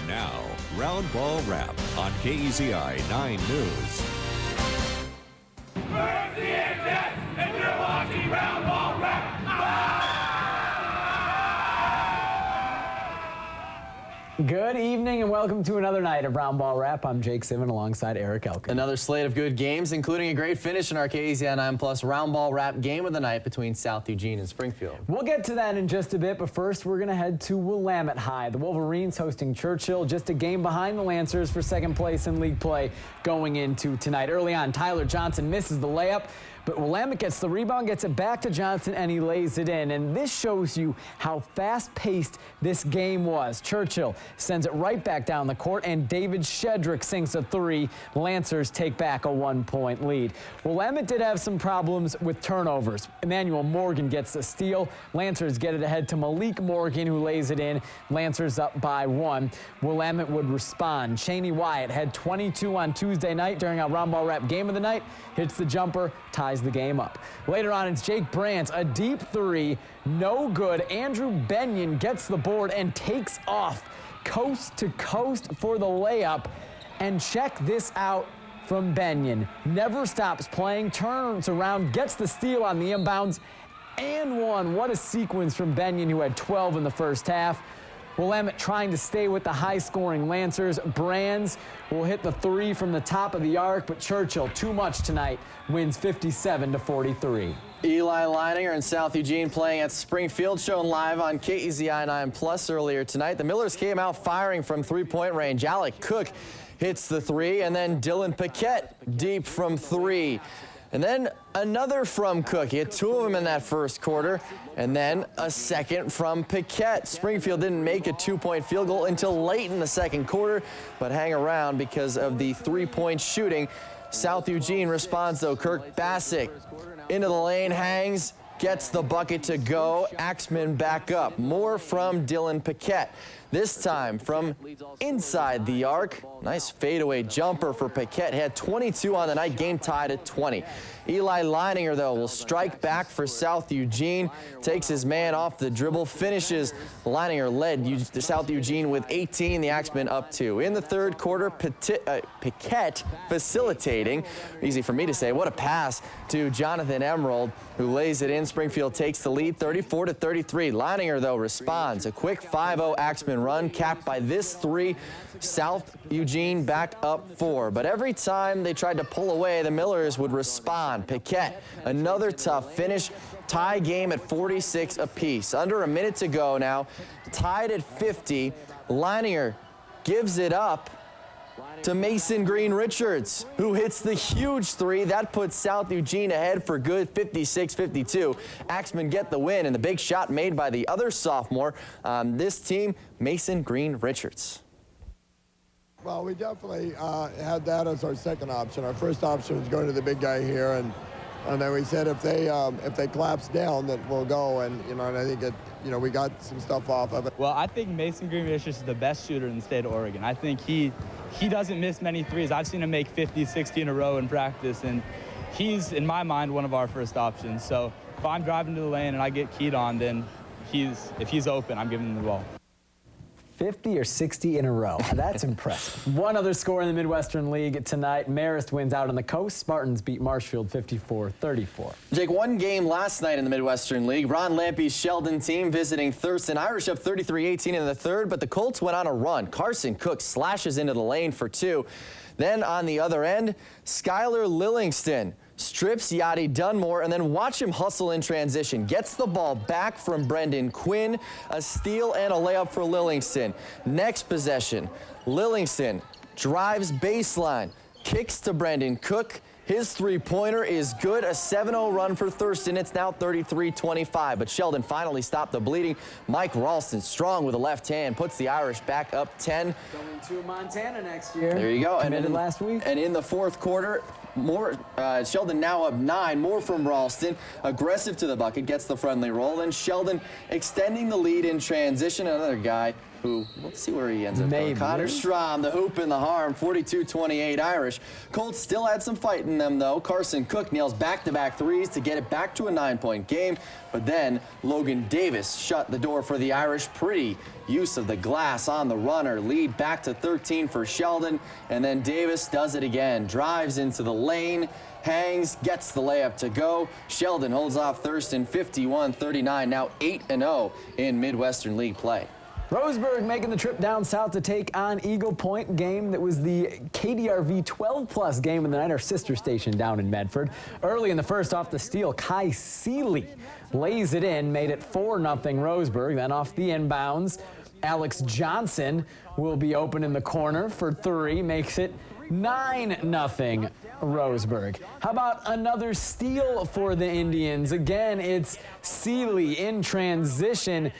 Now, Roundball Wrap on KEZI 9 News. Where's the index? And you're watching Roundball Wrap. Good evening and welcome to another night of Roundball Wrap. I'm Jake Simon alongside Eric Elkin. Another slate of good games, including a great finish in our KEZI 9 Plus Roundball Wrap game of the night between South Eugene and Springfield. We'll get to that in just a bit, but first we're going to head to Willamette High. The Wolverines hosting Churchill, just a game behind the Lancers for second place in league play going into tonight. Early on, Tyler Johnson misses the layup, but Willamette gets the rebound, gets it back to Johnson, and he lays it in. And this shows you how fast-paced this game was. Churchill sends it right back down the court, and David Shedrick sinks a three. Lancers take back a 1-point lead. Willamette did have some problems with turnovers. Emmanuel Morgan gets the steal. Lancers get it ahead to Malik Morgan, who lays it in. Lancers up by 1. Willamette would respond. Cheney Wyatt had 22 on Tuesday night during our Roundball Wrap game of the night. Hits the jumper, ties the game up. Later on, it's Jake Brandt, a deep three, no good. Andrew Benyon gets the board and takes off coast to coast for the layup. And check this out from Benyon. Never stops playing, turns around, gets the steal on the inbounds, and one. What a sequence from Benyon, who had 12 in the first half. Willamette trying to stay with the high-scoring Lancers. Brands will hit the three from the top of the arc, but Churchill, too much tonight, wins 57-43. Eli Leininger and South Eugene playing at Springfield, shown live on KEZI 9 Plus earlier tonight. The Millers came out firing from three-point range. Alec Cook hits the three, and then Dylan Paquette deep from three. And then another from Cook. He had two of them in that first quarter, and then a second from Paquette. Springfield didn't make a two-point field goal until late in the second quarter, but hang around because of the three-point shooting. South Eugene responds, though. Kirk Bassick into the lane, hangs, gets the bucket to go. Axman back up. More from Dylan Paquette. This time from inside the arc. Nice fadeaway jumper for Paquette. Had 22 on the night, game tied at 20. Eli Leininger, though, will strike back for South Eugene. Takes his man off the dribble, finishes. Leininger led South Eugene with 18, the Axemen up 2. In the third quarter, Paquette facilitating. Easy for me to say. What a pass to Jonathan Emerald, who lays it in. Springfield takes the lead 34-33. Leininger, though, responds. A quick 5-0 Axemen run capped by this three. South Eugene back up 4. But every time they tried to pull away, the Millers would respond. Paquette, another tough finish. Tie game at 46 apiece. Under a minute to go now. Tied at 50. Leininger gives it up to Mason Green Richards, who hits the huge three. That puts South Eugene ahead for good, 56-52. Axemen get the win, and the big shot made by the other sophomore on this team, Mason Green Richards. Well, we definitely had that as our second option. Our first option was going to the big guy here, and then we said if they collapse down, then we'll go. And and I think we got some stuff off of it. Well, I think Mason Green Richards is the best shooter in the state of Oregon. I think he doesn't miss many threes. I've seen him make 50, 60 in a row in practice, and he's, in my mind, one of our first options. So if I'm driving to the lane and I get keyed on, then if he's open, I'm giving him the ball. 50 or 60 in a row. That's impressive. One other score in the Midwestern League tonight. Marist wins out on the coast. Spartans beat Marshfield 54-34. Jake, one game last night in the Midwestern League. Ron Lampy's Sheldon team visiting Thurston. Irish up 33-18 in the third, but the Colts went on a run. Carson Cook slashes into the lane for 2. Then on the other end, Skylar Lillingston strips Yadi Dunmore, and then watch him hustle in transition. Gets the ball back from Brendan Quinn. A steal and a layup for Lillingston. Next possession, Lillingston drives baseline, kicks to Brendan Cook. His three-pointer is good. A 7-0 run for Thurston. It's now 33-25, but Sheldon finally stopped the bleeding. Mike Ralston, strong with a left hand, puts the Irish back up 10. Going to Montana next year. There you go. Committed last week. And in the fourth quarter, Sheldon now up 9. More from Ralston. Aggressive to the bucket, gets the friendly roll. And Sheldon extending the lead in transition. Another guy who, let's see where he ends up going. Connor Strom, the hoop and the harm, 42-28 Irish. Colts still had some fight in them, though. Carson Cook nails back-to-back threes to get it back to a 9-point game. But then Logan Davis shut the door for the Irish. Pretty use of the glass on the runner. Lead back to 13 for Sheldon. And then Davis does it again. Drives into the lane, hangs, gets the layup to go. Sheldon holds off Thurston 51-39, now 8-0 in Midwestern League play. Roseburg making the trip down south to take on Eagle Point, game that was the KDRV 12-plus game of the night, our sister station down in Medford. Early in the first, off the steal, Kai Seeley lays it in, made it 4-0 Roseburg. Then off the inbounds, Alex Johnson will be open in the corner for 3, makes it 9-0 Roseburg. How about another steal for the Indians? Again, it's Seeley in transition,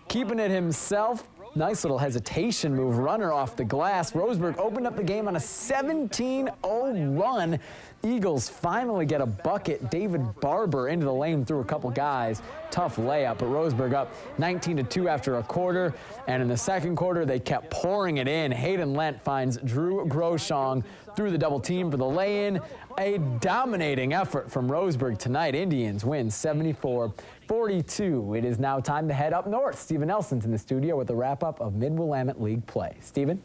keeping it himself. Nice little hesitation move, runner off the glass. Roseburg opened up the game on a 17-0 run. Eagles finally get a bucket. David Barber into the lane through a couple guys. Tough layup, but Roseburg up 19-2 after a quarter. And in the second quarter, they kept pouring it in. Hayden Lent finds Drew Groshong through the double team for the lay-in. A dominating effort from Roseburg tonight. Indians win 74-42. It is now time to head up north. Stephen Nelson's in the studio with a wrap-up of Mid-Willamette League play. Stephen?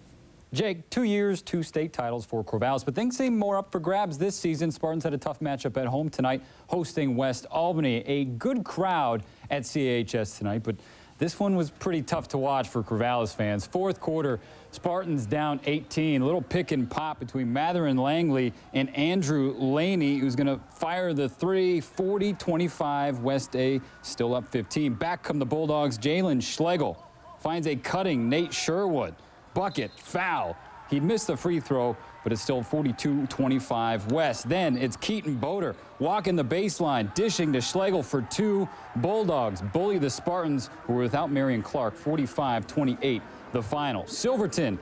Jake, 2 years, 2 state titles for Corvallis, but things seem more up for grabs this season. Spartans had a tough matchup at home tonight, hosting West Albany. A good crowd at CHS tonight, but this one was pretty tough to watch for Corvallis fans. Fourth quarter, Spartans down 18. A little pick and pop between Mather and Langley and Andrew Laney, who's going to fire the 3. 40-25. West A still up 15. Back come the Bulldogs. Jalen Schlegel finds a cutting Nate Sherwood. Bucket, foul. He missed the free throw, but it's still 42-25 West. Then it's Keaton Boder walking the baseline, dishing to Schlegel for 2. Bulldogs bully the Spartans, who were without Marion Clark, 45-28 the final. Silverton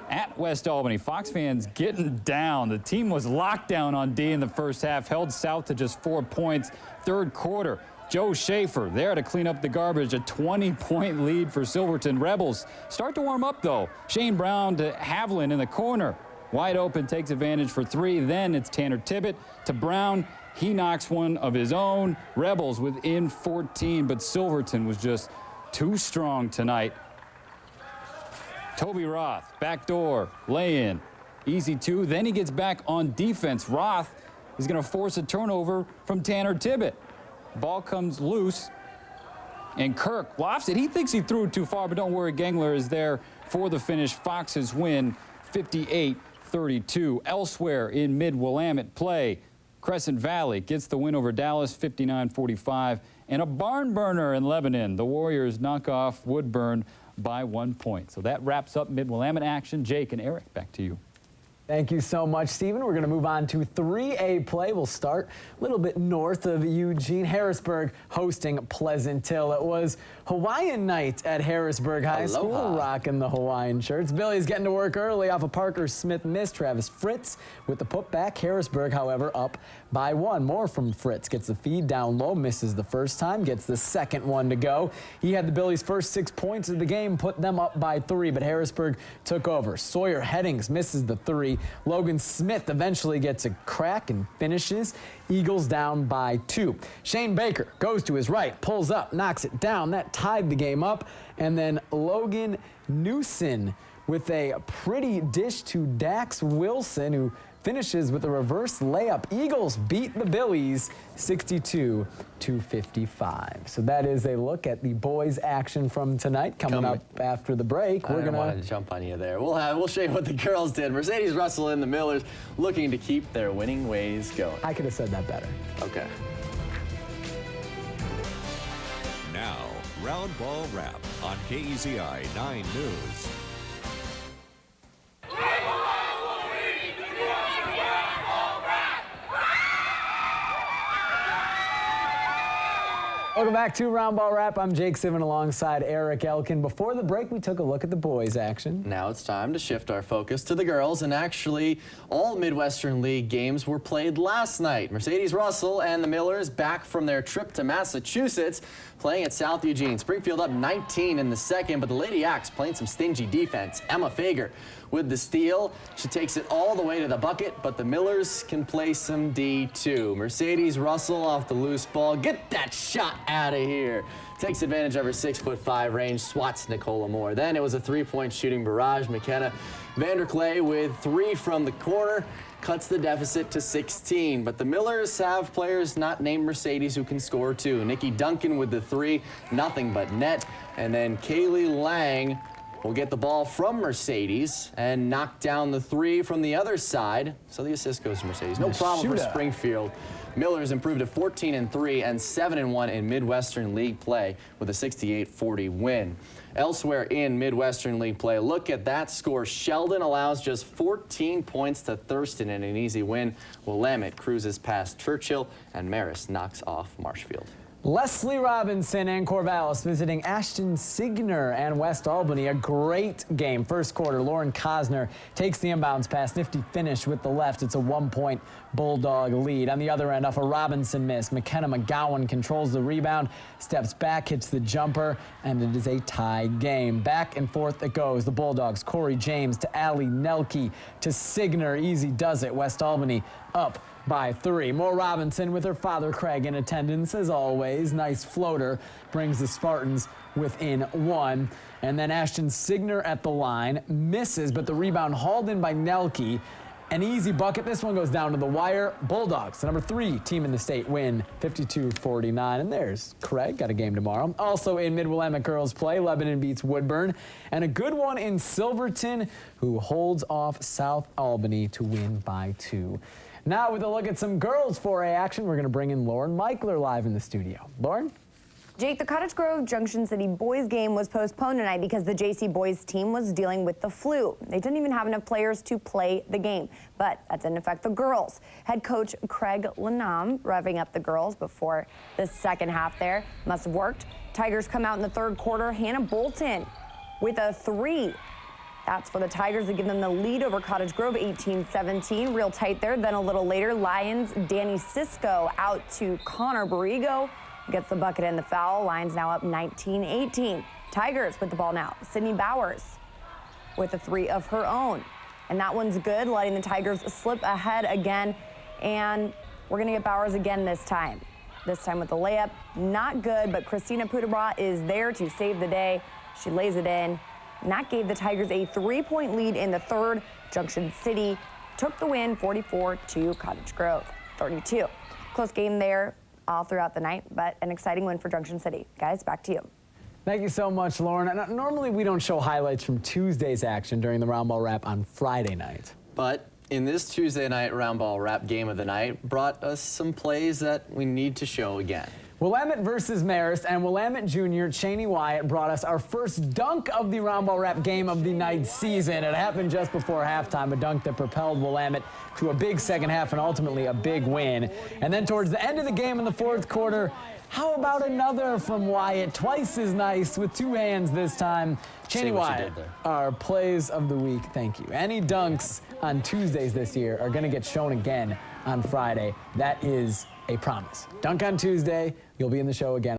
at West Albany. Fox fans getting down. The team was locked down on D in the first half, held South to just 4 points. Third quarter, Joe Schaefer there to clean up the garbage. A 20-point lead for Silverton. Rebels start to warm up, though. Shane Brown to Havlin in the corner. Wide open, takes advantage for 3. Then it's Tanner Tibbett to Brown. He knocks one of his own. Rebels within 14, but Silverton was just too strong tonight. Toby Roth, backdoor, lay-in. Easy 2. Then he gets back on defense. Roth is going to force a turnover from Tanner Tibbett. Ball comes loose, and Kirk lofts it. He thinks he threw it too far, but don't worry, Gangler is there for the finish. Foxes win 58-32. Elsewhere in Mid-Willamette play, Crescent Valley gets the win over Dallas, 59-45. And a barn burner in Lebanon. The Warriors knock off Woodburn by 1 point. So that wraps up Mid-Willamette action. Jake and Eric, back to you. Thank you so much, Stephen. We're going to move on to 3A play. We'll start a little bit north of Eugene. Harrisburg hosting Pleasant Hill. It was Hawaiian night at Harrisburg High School, rocking the Hawaiian shirts. Billy's getting to work early off a Parker Smith miss. Travis Fritz with the putback. Harrisburg, however, up by 1. More from Fritz. Gets the feed down low, misses the first time, gets the second one to go. He had the Billies' first 6 points of the game, put them up by 3, but Harrisburg took over. Sawyer Headings misses the 3. Logan Smith eventually gets a crack and finishes. Eagles down by 2. Shane Baker goes to his right, pulls up, knocks it down. That tied the game up. And then Logan Newson with a pretty dish to Dax Wilson, who finishes with a reverse layup. Eagles beat the Billies 62-55. So that is a look at the boys' action from tonight. Coming up after the break, we're gonna want to jump on you there. We'll show you what the girls did. Mercedes Russell and the Millers looking to keep their winning ways going. I could have said that better. Okay. Now, Roundball Wrap on KEZI 9 News. Welcome back to Roundball Wrap. I'm Jake Sivan alongside Eric Elkin. Before the break, we took a look at the boys' action. Now it's time to shift our focus to the girls, and actually all Midwestern League games were played last night. Mercedes Russell and the Millers back from their trip to Massachusetts, playing at South Eugene. Springfield up 19 in the second, but the Lady Axe playing some stingy defense. Emma Fager with the steal. She takes it all the way to the bucket, but the Millers can play some D too. Mercedes Russell off the loose ball. Get that shot out of here. Takes advantage of her 6'5" range, swats Nicola Moore. Then it was a three-point shooting barrage. McKenna Vanderklay with 3 from the corner. Cuts the deficit to 16, but the Millers have players not named Mercedes who can score too. Nikki Duncan with the 3, nothing but net. And then Kaylee Lang will get the ball from Mercedes and knock down the 3 from the other side. So the assist goes to Mercedes. No problem for Springfield. Millers improved to 14-3 and 7-1 in Midwestern League play with a 68-40 win. Elsewhere in Midwestern League play, look at that score. Sheldon allows just 14 points to Thurston in an easy win. Willamette cruises past Churchill, and Marist knocks off Marshfield. Leslie Robinson and Corvallis visiting Ashton Signer and West Albany. A great game. First quarter, Lauren Cosner takes the inbounds pass. Nifty finish with the left. It's a 1-point Bulldog lead. On the other end, off a Robinson miss, McKenna McGowan controls the rebound, steps back, hits the jumper, and it is a tie game. Back and forth it goes. The Bulldogs, Corey James to Allie Nelke to Signer. Easy does it. West Albany up by 3. More Robinson with her father Craig in attendance as always. Nice floater brings the Spartans within 1. And then Ashton Signer at the line misses, but the rebound hauled in by Nelke. An easy bucket. This one goes down to the wire. Bulldogs, the number 3 team in the state, win 52-49. And there's Craig, got a game tomorrow. Also in Mid-Willamette girls play, Lebanon beats Woodburn. And a good one in Silverton, who holds off South Albany to win by 2. Now with a look at some girls 4A action, we're going to bring in Lauren Michler live in the studio. Lauren? Jake, the Cottage Grove Junction City boys game was postponed tonight because the JC boys team was dealing with the flu. They didn't even have enough players to play the game, but that didn't affect the girls. Head coach Craig Lanam revving up the girls before the second half there. Must have worked. Tigers come out in the third quarter. Hannah Bolton with a 3. That's for the Tigers to give them the lead over Cottage Grove, 18-17. Real tight there. Then a little later, Lions' Danny Cisco out to Connor Borrego. Gets the bucket and the foul. Lions now up 19-18. Tigers with the ball now. Sydney Bowers with a 3 of her own. And that one's good, letting the Tigers slip ahead again. And we're going to get Bowers again this time. This time with the layup. Not good, but Christina Pudabra is there to save the day. She lays it in. And that gave the Tigers a 3-point lead in the third. Junction City took the win, 44 to Cottage Grove, 32. Close game there all throughout the night, but an exciting win for Junction City. Guys, back to you. Thank you so much, Lauren. And normally we don't show highlights from Tuesday's action during the Roundball Wrap on Friday night. But in this Tuesday night Roundball Wrap game of the night brought us some plays that we need to show again. Willamette versus Marist, and Willamette junior Cheney Wyatt brought us our first dunk of the Roundball Wrap game of the night season. It happened just before halftime, a dunk that propelled Willamette to a big second half and ultimately a big win. And then towards the end of the game in the fourth quarter, how about another from Wyatt? Twice as nice with 2 hands this time. Cheney Wyatt, our plays of the week. Thank you. Any dunks on Tuesdays this year are going to get shown again on Friday. That is a promise. Dunk on Tuesday. You'll be in the show again.